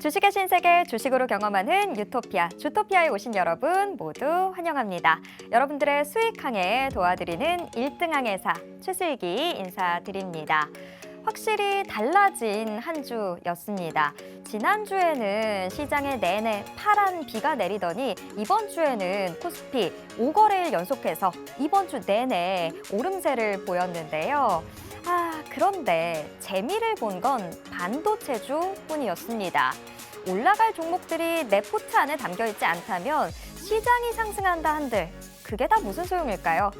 주식의 신세계 주식으로 경험하는 유토피아, 주토피아에 오신 여러분 모두 환영합니다. 여러분들의 수익항에 도와드리는 1등 항해사 최슬기 인사드립니다. 확실히 달라진 한 주였습니다. 지난주에는 시장에 내내 파란 비가 내리더니 이번 주에는 코스피 5거래일 연속해서 이번 주 내내 오름세를 보였는데요. 그런데 재미를 본 건 반도체주 뿐이었습니다. 올라갈 종목들이 내 포트 안에 담겨있지 않다면 시장이 상승한다 한들 그게 다 무슨 소용일까요?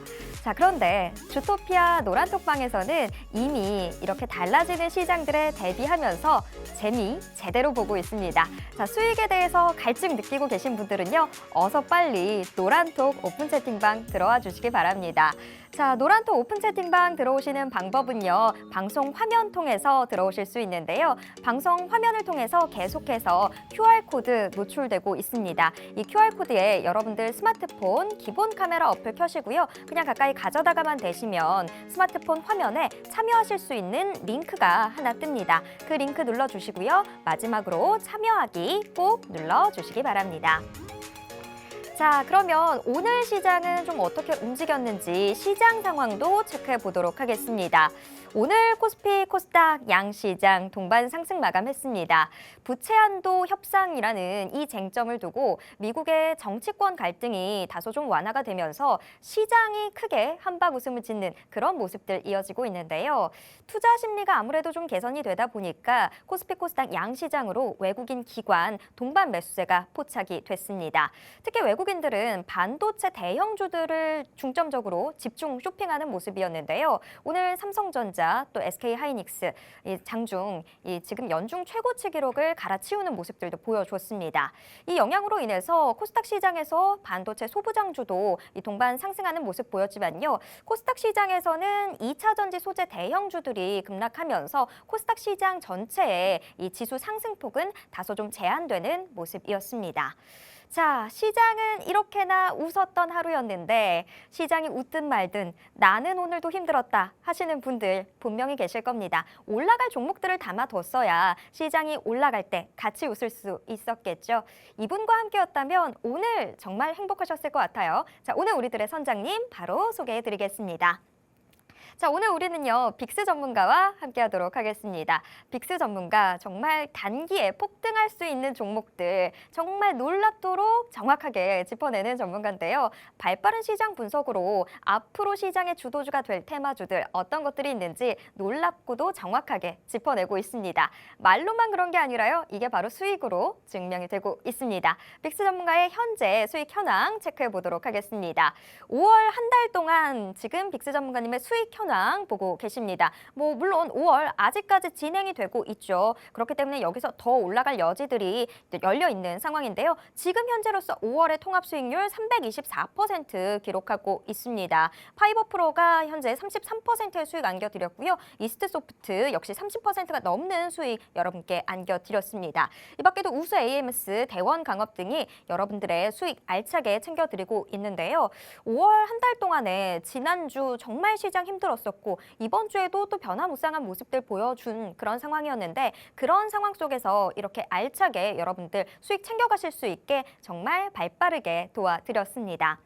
자, 그런데 주토피아 노란톡방에서는 이미 이렇게 달라지는 시장들에 대비하면서 재미 제대로 보고 있습니다. 자, 수익에 대해서 갈증 느끼고 계신 분들은요, 어서 빨리 노란톡 오픈 채팅방 들어와 주시기 바랍니다. 자, 노란톡 오픈 채팅방 들어오시는 방법은요, 방송 화면 통해서 들어오실 수 있는데요. 방송 화면을 통해서 계속해서 QR코드 노출되고 있습니다. 이 QR코드에 여러분들 스마트폰 기본 카메라 어플 켜시고요. 그냥 가까이 가져다가만 되시면 스마트폰 화면에 참여하실 수 있는 링크가 하나 뜹니다. 그 링크 눌러주시고요. 마지막으로 참여하기 꼭 눌러주시기 바랍니다. 자, 그러면 오늘 시장은 좀 어떻게 움직였는지 시장 상황도 체크해 보도록 하겠습니다. 오늘 코스피, 코스닥 양시장 동반 상승 마감했습니다. 부채 한도 협상이라는 이 쟁점을 두고 미국의 정치권 갈등이 다소 좀 완화가 되면서 시장이 크게 한박 웃음을 짓는 그런 모습들 이어지고 있는데요. 투자 심리가 아무래도 좀 개선이 되다 보니까 코스피, 코스닥 양시장으로 외국인 기관 동반 매수세가 포착이 됐습니다. 특히 외국인들은 반도체 대형주들을 중점적으로 집중 쇼핑하는 모습이었는데요. 오늘 삼성전자 또 SK하이닉스, 장중 지금 연중 최고치 기록을 갈아치우는 모습들도 보여줬습니다. 이 영향으로 인해서 코스닥 시장에서 반도체 소부장주도 동반 상승하는 모습 보였지만요. 코스닥 시장에서는 2차 전지 소재 대형주들이 급락하면서 코스닥 시장 전체의 이 지수 상승폭은 다소 좀 제한되는 모습이었습니다. 자, 시장은 이렇게나 웃었던 하루였는데 시장이 웃든 말든 나는 오늘도 힘들었다 하시는 분들 분명히 계실 겁니다. 올라갈 종목들을 담아뒀어야 시장이 올라갈 때 같이 웃을 수 있었겠죠. 이분과 함께였다면 오늘 정말 행복하셨을 것 같아요. 자, 오늘 우리들의 선장님 바로 소개해드리겠습니다. 자, 오늘 우리는요, 빅스 전문가와 함께하도록 하겠습니다. 빅스 전문가 정말 단기에 폭등할 수 있는 종목들 정말 놀랍도록 정확하게 짚어내는 전문가인데요. 발빠른 시장 분석으로 앞으로 시장의 주도주가 될 테마주들 어떤 것들이 있는지 놀랍고도 정확하게 짚어내고 있습니다. 말로만 그런 게 아니라요, 이게 바로 수익으로 증명이 되고 있습니다. 빅스 전문가의 현재 수익 현황 체크해 보도록 하겠습니다. 5월 한 달 동안 지금 빅스 전문가님의 수익 현황 보고 계십니다. 물론 5월 아직까지 진행이 되고 있죠. 그렇기 때문에 여기서 더 올라갈 여지들이 열려 있는 상황인데요. 지금 현재로서 5월의 통합 수익률 324% 기록하고 있습니다. 파이버프로가 현재 33%의 수익 안겨드렸고요. 이스트소프트 역시 30%가 넘는 수익 여러분께 안겨드렸습니다. 이 밖에도 우수 AMS, 대원 강업 등이 여러분들의 수익 알차게 챙겨드리고 있는데요. 5월 한 달 동안에 지난주 정말 시장 힘들었었고 이번 주에도 또 변화무쌍한 모습들 보여준 그런 상황이었는데 그런 상황 속에서 이렇게 알차게 여러분들 수익 챙겨가실 수 있게 정말 발빠르게 도와드렸습니다.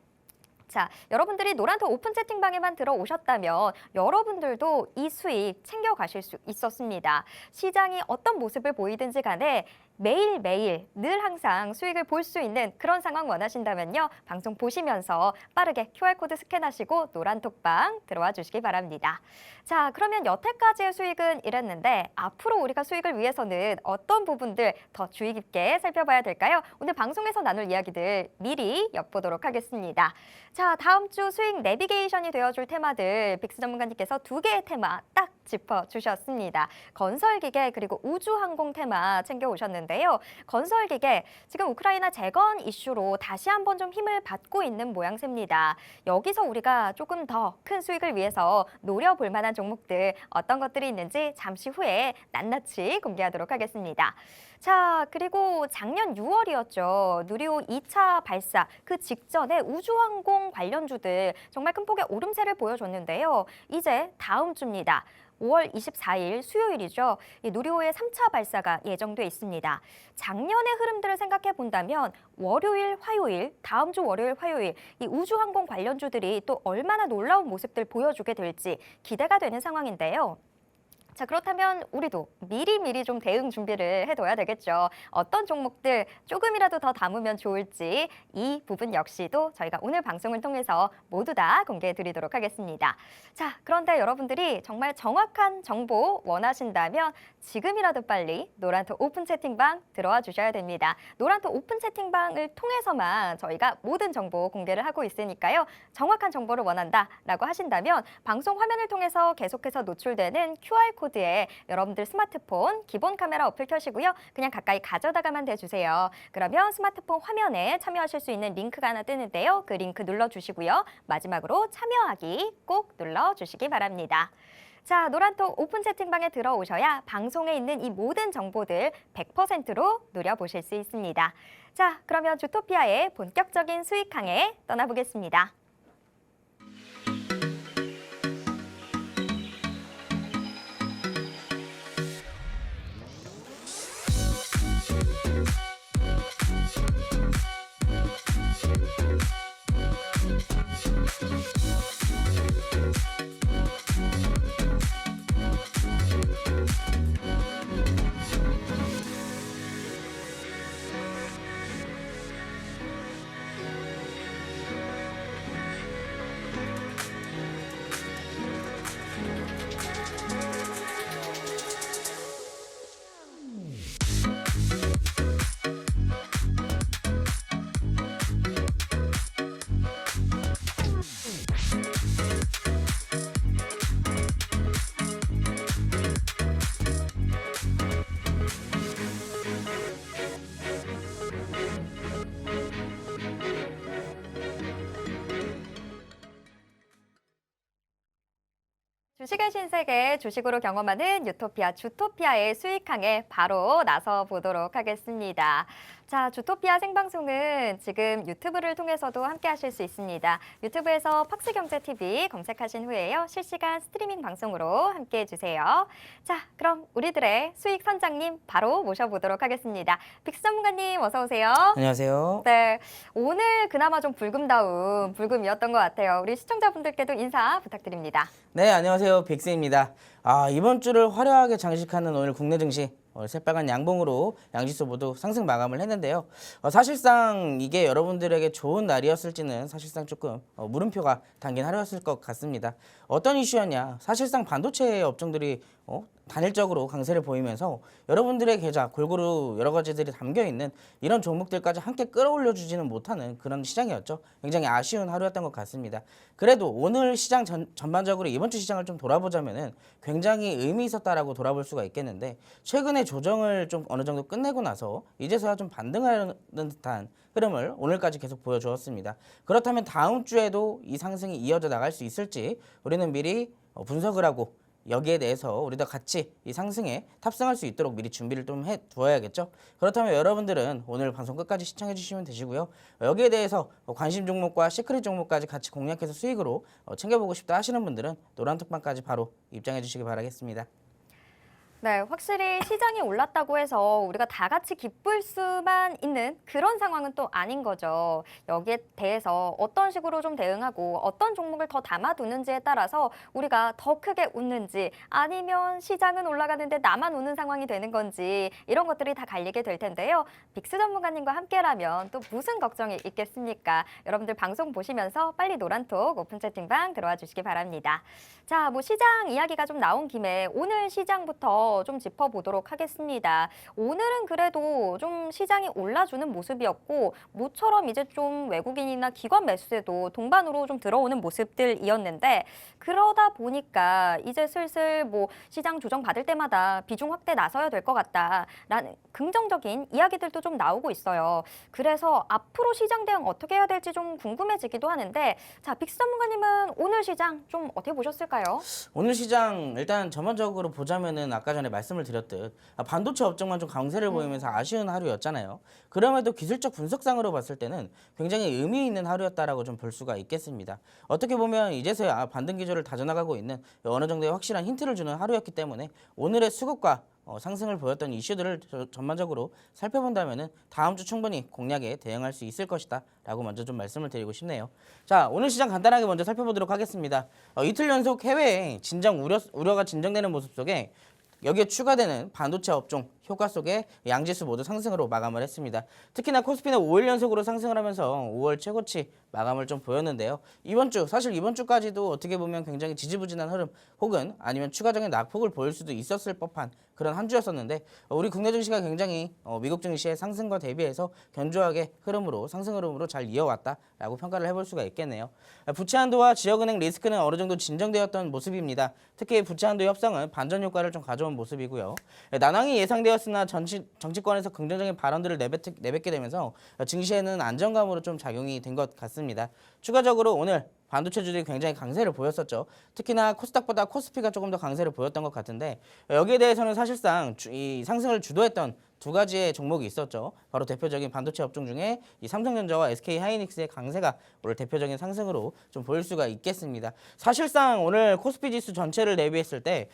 자, 여러분들이 노란톡 오픈 채팅방에만 들어오셨다면 여러분들도 이 수익 챙겨가실 수 있었습니다. 시장이 어떤 모습을 보이든지 간에 매일매일 늘 항상 수익을 볼 수 있는 그런 상황 원하신다면요. 방송 보시면서 빠르게 QR코드 스캔하시고 노란톡방 들어와 주시기 바랍니다. 자, 그러면 여태까지의 수익은 이랬는데 앞으로 우리가 수익을 위해서는 어떤 부분들 더 주의 깊게 살펴봐야 될까요? 오늘 방송에서 나눌 이야기들 미리 엿보도록 하겠습니다. 자, 다음 주 수익 내비게이션이 되어줄 테마들 빅스 전문가님께서 2개의 테마 딱 짚어주셨습니다. 건설기계 그리고 우주항공 테마 챙겨오셨는데요. 건설기계 지금 우크라이나 재건 이슈로 다시 한번 좀 힘을 받고 있는 모양새입니다. 여기서 우리가 조금 더 큰 수익을 위해서 노려볼 만한 종목들 어떤 것들이 있는지 잠시 후에 낱낱이 공개하도록 하겠습니다. 자, 그리고 작년 6월이었죠. 누리호 2차 발사 그 직전에 우주항공 관련주들 정말 큰 폭의 오름세를 보여줬는데요. 이제 다음 주입니다. 5월 24일 수요일이죠. 이 누리호의 3차 발사가 예정돼 있습니다. 작년의 흐름들을 생각해 본다면 월요일, 화요일, 다음 주 월요일, 화요일 이 우주항공 관련주들이 또 얼마나 놀라운 모습들 보여주게 될지 기대가 되는 상황인데요. 자, 그렇다면 우리도 미리미리 좀 대응 준비를 해둬야 되겠죠. 어떤 종목들 조금이라도 더 담으면 좋을지 이 부분 역시도 저희가 오늘 방송을 통해서 모두 다 공개해 드리도록 하겠습니다. 자, 그런데 여러분들이 정말 정확한 정보 원하신다면 지금이라도 빨리 노란토 오픈 채팅방 들어와 주셔야 됩니다. 노란토 오픈 채팅방을 통해서만 저희가 모든 정보 공개를 하고 있으니까요. 정확한 정보를 원한다라고 하신다면 방송 화면을 통해서 계속해서 노출되는 QR코드에 여러분들 스마트폰 기본 카메라 어플 켜시고요. 그냥 가까이 가져다가만 대주세요. 그러면 스마트폰 화면에 참여하실 수 있는 링크가 하나 뜨는데요. 그 링크 눌러주시고요. 마지막으로 참여하기 꼭 눌러주시기 바랍니다. 자, 노란톡 오픈 채팅방에 들어오셔야 방송에 있는 이 모든 정보들 100%로 누려보실 수 있습니다. 자, 그러면 주토피아의 본격적인 수익항에 떠나보겠습니다. 주식의 신세계 주식으로 경험하는 유토피아 주토피아의 수익항에 바로 나서 보도록 하겠습니다. 자, 주토피아 생방송은 지금 유튜브를 통해서도 함께 하실 수 있습니다. 유튜브에서 팍스경제TV 검색하신 후에요. 실시간 스트리밍 방송으로 함께 해주세요. 자, 그럼 우리들의 수익 선장님 바로 모셔보도록 하겠습니다. 빅스 전문가님 어서 오세요. 안녕하세요. 네, 오늘 그나마 좀 불금다운 불금이었던 것 같아요. 우리 시청자분들께도 인사 부탁드립니다. 네, 안녕하세요. 빅스입니다. 이번 주를 화려하게 장식하는 오늘 국내 증시 새빨간 양봉으로 양지수 모두 상승 마감을 했는데요. 사실상 이게 여러분들에게 좋은 날이었을지는 사실상 조금 물음표가 담긴 하루였을 것 같습니다. 어떤 이슈였냐? 사실상 반도체 업종들이 단일적으로 강세를 보이면서 여러분들의 계좌 골고루 여러 가지들이 담겨있는 이런 종목들까지 함께 끌어올려주지는 못하는 그런 시장이었죠. 굉장히 아쉬운 하루였던 것 같습니다. 그래도 오늘 시장 전반적으로 이번 주 시장을 좀 돌아보자면은 굉장히 의미 있었다라고 돌아볼 수가 있겠는데 최근에 조정을 좀 어느 정도 끝내고 나서 이제서야 좀 반등하는 듯한 흐름을 오늘까지 계속 보여주었습니다. 그렇다면 다음 주에도 이 상승이 이어져 나갈 수 있을지 우리는 미리 분석을 하고 여기에 대해서 우리도 같이 이 상승에 탑승할 수 있도록 미리 준비를 좀 해두어야겠죠. 그렇다면 여러분들은 오늘 방송 끝까지 시청해 주시면 되시고요. 여기에 대해서 관심 종목과 시크릿 종목까지 같이 공략해서 수익으로 챙겨보고 싶다 하시는 분들은 노란톡방까지 바로 입장해 주시기 바라겠습니다. 네, 확실히 시장이 올랐다고 해서 우리가 다 같이 기쁠 수만 있는 그런 상황은 또 아닌 거죠. 여기에 대해서 어떤 식으로 좀 대응하고 어떤 종목을 더 담아두는지에 따라서 우리가 더 크게 웃는지 아니면 시장은 올라가는데 나만 우는 상황이 되는 건지 이런 것들이 다 갈리게 될 텐데요. 빅스 전문가님과 함께라면 또 무슨 걱정이 있겠습니까? 여러분들 방송 보시면서 빨리 노란톡 오픈 채팅방 들어와 주시기 바랍니다. 자, 뭐 시장 이야기가 좀 나온 김에 오늘 시장부터 좀 짚어보도록 하겠습니다. 오늘은 그래도 좀 시장이 올라주는 모습이었고 모처럼 이제 좀 외국인이나 기관 매수세도 동반으로 좀 들어오는 모습들이었는데 그러다 보니까 이제 슬슬 뭐 시장 조정 받을 때마다 비중 확대 나서야 될 것 같다라는 긍정적인 이야기들도 좀 나오고 있어요. 그래서 앞으로 시장 대응 어떻게 해야 될지 좀 궁금해지기도 하는데 자, 빅스 전문가님은 오늘 시장 좀 어떻게 보셨을까요? 오늘 시장 일단 전반적으로 보자면은 아까 전에 말씀을 드렸듯 반도체 업종만 좀 강세를 보이면서 아쉬운 하루였잖아요. 그럼에도 기술적 분석상으로 봤을 때는 굉장히 의미 있는 하루였다라고 좀 볼 수가 있겠습니다. 어떻게 보면 이제서야 반등 기조를 다져나가고 있는 어느 정도의 확실한 힌트를 주는 하루였기 때문에 오늘의 수급과 상승을 보였던 이슈들을 전반적으로 살펴본다면은 다음 주 충분히 공략에 대응할 수 있을 것이다라고 먼저 좀 말씀을 드리고 싶네요. 자, 오늘 시장 간단하게 먼저 살펴보도록 하겠습니다. 이틀 연속 해외에 우려가 진정되는 모습 속에 여기에 추가되는 반도체 업종 효과 속에 양지수 모두 상승으로 마감을 했습니다. 특히나 코스피는 5일 연속으로 상승을 하면서 5월 최고치 마감을 좀 보였는데요. 사실 이번 주까지도 어떻게 보면 굉장히 지지부진한 흐름 혹은 아니면 추가적인 낙폭을 보일 수도 있었을 법한 그런 한 주였었는데 우리 국내 증시가 굉장히 미국 증시의 상승과 대비해서 견조하게 상승 흐름으로 잘 이어왔다라고 평가를 해볼 수가 있겠네요. 부채 한도와 지역은행 리스크는 어느 정도 진정되었던 모습입니다. 특히 부채 한도 협상은 반전 효과를 좀 가져온 모습이고요. 난항이 예상되었으나 정치권에서 긍정적인 발언들을 내뱉게 되면서 증시에는 안정감으로 좀 작용이 된 것 같습니다. 추가적으로 오늘 반도체주들이 굉장히 강세를 보였었죠. 특히나 코스닥보다 코스피가 조금 더 강세를 보였던 것 같은데 여기에 대해서는 사실상 이 상승을 주도했던 두 가지의 종목이 있었죠. 바로 대표적인 반도체 업종 중에 이 삼성전자와 SK하이닉스의 강세가 오늘 대표적인 상승으로 좀 보일 수가 있겠습니다. 사실상 오늘 코스피 지수 전체를 대비했을 때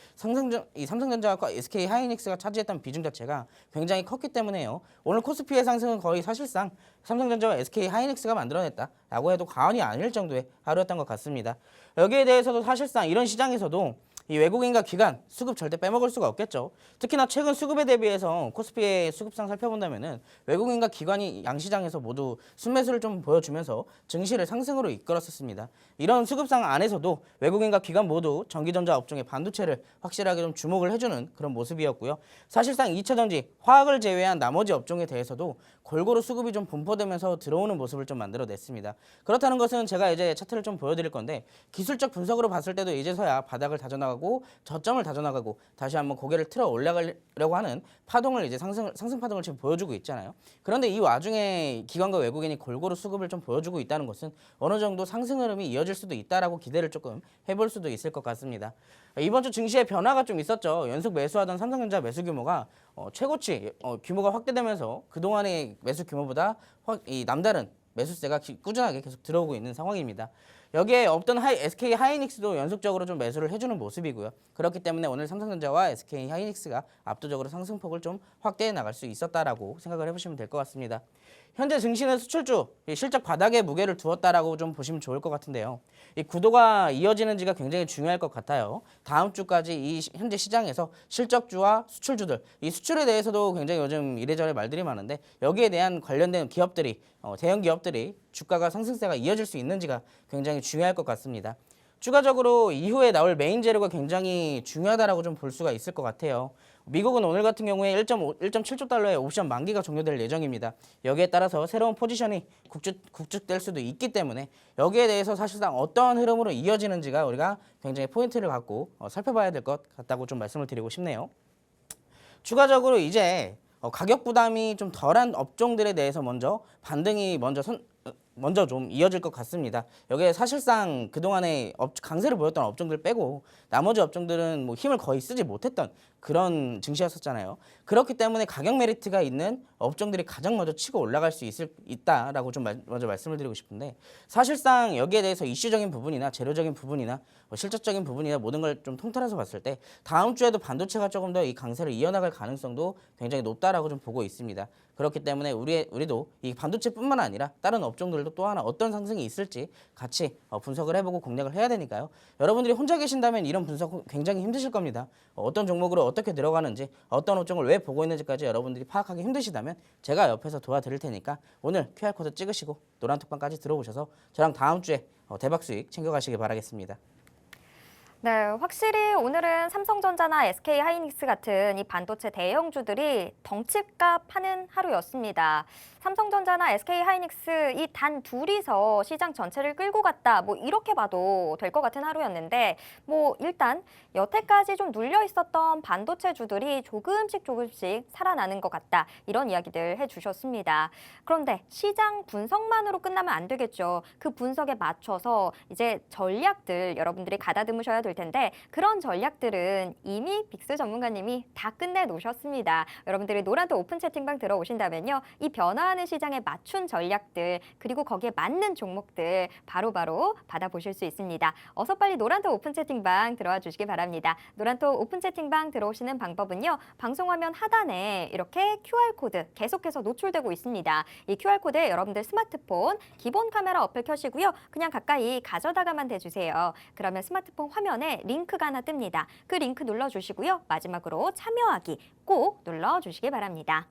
이 삼성전자와 SK하이닉스가 차지했던 비중 자체가 굉장히 컸기 때문에요. 오늘 코스피의 상승은 거의 사실상 삼성전자와 SK하이닉스가 만들어냈다라고 해도 과언이 아닐 정도의 하루였던 것 같습니다. 여기에 대해서도 사실상 이런 시장에서도 이 외국인과 기관 수급 절대 빼먹을 수가 없겠죠. 특히나 최근 수급에 대비해서 코스피의 수급상 살펴본다면은 외국인과 기관이 양시장에서 모두 순매수를 좀 보여주면서 증시를 상승으로 이끌었었습니다. 이런 수급상 안에서도 외국인과 기관 모두 전기전자 업종의 반도체를 확실하게 좀 주목을 해주는 그런 모습이었고요. 사실상 2차전지, 화학을 제외한 나머지 업종에 대해서도 골고루 수급이 좀 분포되면서 들어오는 모습을 좀 만들어냈습니다. 그렇다는 것은 제가 이제 차트를 좀 보여드릴 건데 기술적 분석으로 봤을 때도 이제서야 바닥을 다져나가고 저점을 다져나가고 다시 한번 고개를 틀어 올라가려고 하는 파동을 이제 상승 파동을 지금 보여주고 있잖아요. 그런데 이 와중에 기관과 외국인이 골고루 수급을 좀 보여주고 있다는 것은 어느 정도 상승 흐름이 이어질 수도 있다라고 기대를 조금 해볼 수도 있을 것 같습니다. 이번 주 증시의 변화가 좀 있었죠. 연속 매수하던 삼성전자 매수 규모가 최고치 규모가 확대되면서 그동안의 매수 규모보다 이 남다른 매수세가 꾸준하게 계속 들어오고 있는 상황입니다. 여기에 없던 SK하이닉스도 연속적으로 좀 매수를 해주는 모습이고요. 그렇기 때문에 오늘 삼성전자와 SK하이닉스가 압도적으로 상승폭을 좀 확대해 나갈 수 있었다라고 생각을 해보시면 될 것 같습니다. 현재 증시는 수출주 실적 바닥에 무게를 두었다라고 좀 보시면 좋을 것 같은데요. 이 구도가 이어지는지가 굉장히 중요할 것 같아요. 다음 주까지 이 현재 시장에서 실적주와 수출주들, 이 수출에 대해서도 굉장히 요즘 이래저래 말들이 많은데 여기에 대한 관련된 기업들이 대형 기업들이 주가가 상승세가 이어질 수 있는지가 굉장히 중요할 것 같습니다. 추가적으로 이후에 나올 메인 재료가 굉장히 중요하다라고 좀 볼 수가 있을 것 같아요. 미국은 오늘 같은 경우에 1.7조 달러의 옵션 만기가 종료될 예정입니다. 여기에 따라서 새로운 포지션이 국축될 수도 있기 때문에 여기에 대해서 사실상 어떠한 흐름으로 이어지는지가 우리가 굉장히 포인트를 갖고 살펴봐야 될 것 같다고 좀 말씀을 드리고 싶네요. 추가적으로 이제 가격 부담이 좀 덜한 업종들에 대해서 반등이 먼저 좀 이어질 것 같습니다. 여기에 사실상 그동안에 강세를 보였던 업종들 빼고 나머지 업종들은 뭐 힘을 거의 쓰지 못했던 그런 증시였었잖아요. 그렇기 때문에 가격 메리트가 있는 업종들이 가장 먼저 치고 올라갈 수 있다라고 좀 먼저 말씀을 드리고 싶은데 사실상 여기에 대해서 이슈적인 부분이나 재료적인 부분이나 실적적인 부분이나 모든 걸 좀 통틀어서 봤을 때 다음 주에도 반도체가 조금 더 이 강세를 이어나갈 가능성도 굉장히 높다라고 좀 보고 있습니다. 그렇기 때문에 우리도 이 반도체뿐만 아니라 다른 업종들도 또 하나 어떤 상승이 있을지 같이 분석을 해보고 공략을 해야 되니까요. 여러분들이 혼자 계신다면 이런 분석 굉장히 힘드실 겁니다. 어떤 종목으로 어떻게 들어가는지 어떤 업종을 왜 보고 있는지까지 여러분들이 파악하기 힘드시다면 제가 옆에서 도와드릴 테니까 오늘 QR코드 찍으시고 노란톡방까지 들어오셔서 저랑 다음 주에 대박 수익 챙겨가시길 바라겠습니다. 네, 확실히 오늘은 삼성전자나 SK하이닉스 같은 이 반도체 대형주들이 덩치값 하는 하루였습니다. 삼성전자나 SK하이닉스 이 단 둘이서 시장 전체를 끌고 갔다. 뭐 이렇게 봐도 될 것 같은 하루였는데 뭐 일단 여태까지 좀 눌려 있었던 반도체주들이 조금씩 살아나는 것 같다. 이런 이야기들 해주셨습니다. 그런데 시장 분석만으로 끝나면 안 되겠죠. 그 분석에 맞춰서 이제 전략들 여러분들이 가다듬으셔야 될 있을 텐데 그런 전략들은 이미 빅스 전문가님이 다 끝내놓으셨습니다. 여러분들이 노란톡 오픈 채팅방 들어오신다면요. 이 변화하는 시장에 맞춘 전략들 그리고 거기에 맞는 종목들 바로바로 받아보실 수 있습니다. 어서 빨리 노란톡 오픈 채팅방 들어와 주시기 바랍니다. 노란톡 오픈 채팅방 들어오시는 방법은요. 방송화면 하단에 이렇게 QR코드 계속해서 노출되고 있습니다. 이 QR코드에 여러분들 스마트폰 기본 카메라 어플 켜시고요. 그냥 가까이 가져다가만 대주세요. 그러면 스마트폰 화면에 링크가 하나 뜹니다. 그 링크 눌러주시고요. 마지막으로 참여하기 꼭 눌러주시기 바랍니다.